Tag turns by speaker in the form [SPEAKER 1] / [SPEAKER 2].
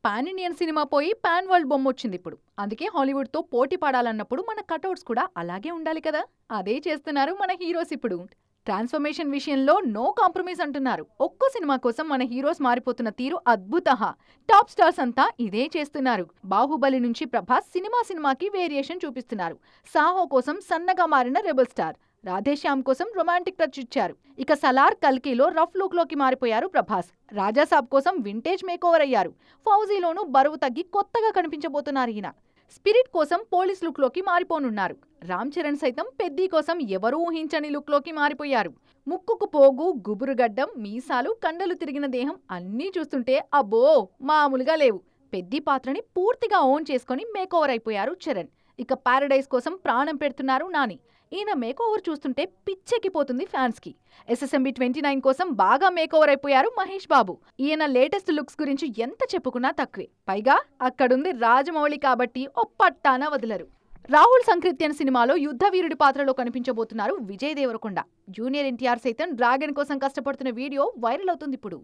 [SPEAKER 1] Pan Indian cinema పోయి pan world బొమ్మ వచ్చింది ఇప్పుడు. అందుకే హాలీవుడ్ తో పోటీ పడాలన్నప్పుడు మన కటౌట్స్ కూడా అలాగే ఉండాలి కదా. అదే చేస్తున్నారు మన హీరోస్ ఇప్పుడు. ట్రాన్స్ఫర్మేషన్ విషయంలో నో కాంప్రమైజ్ అంటున్నారు. ఒక్కో సినిమా కోసం మన హీరోస్ మారిపోతున్న తీరు అద్భుతహ. టాప్ స్టార్స్ అంతా ఇదే చేస్తున్నారు. బాహుబలి నుంచి ప్రభాస్ సినిమాకి వేరియేషన్ చూపిస్తున్నారు. సాహో కోసం సన్నగా మారిన రెబల్ స్టార్. రాధేశ్యామ్ కోసం రొమాంటిక్ టచ్ ఇచ్చారు. ఇక సలార్ కల్కిలో రఫ్ లుక్ లోకి మారిపోయారు ప్రభాస్. రాజాసాబ్ కోసం వింటేజ్ మేకోవర్ అయ్యారు. ఫౌజీలోనూ బరువు తగ్గి కొత్తగా కనిపించబోతున్నారు ఈయన. స్పిరిట్ కోసం పోలీస్ లుక్ లోకి మారిపోనున్నారు. రామ్ చరణ్ సైతం పెద్ది కోసం ఎవరూ ఊహించని లుక్ లోకి మారిపోయారు. ముక్కుకు పోగు, గుబురుగడ్డం, మీసాలు, కండలు తిరిగిన దేహం అన్నీ చూస్తుంటే అబ్బో మామూలుగా లేవు. పెద్ది పాత్రని పూర్తిగా ఓన్ చేసుకుని మేకోవర్ అయిపోయారు చరణ్. ఇక పారడైజ్ కోసం ప్రాణం పెడుతున్నారు నాని. ఈయన మేకోవర్ చూస్తుంటే పిచ్చెక్కిపోతుంది ఫ్యాన్స్ కి. SSMB 29 కోసం బాగా మేకోవర్ అయిపోయారు మహేష్ బాబు. ఈయన లేటెస్ట్ లుక్స్ గురించి ఎంత చెప్పుకున్నా తక్కువే. పైగా అక్కడుంది రాజమౌళి కాబట్టి ఓ పట్టాన వదలరు. రాహుల్ సంకృత్యన్ సినిమాలో యుద్ధ వీరుడి పాత్రలో కనిపించబోతున్నారు విజయ్ దేవరకొండ. జూనియర్ NTR సైతం డ్రాగన్ కోసం కష్టపడుతున్న వీడియో వైరల్ అవుతుంది ఇప్పుడు.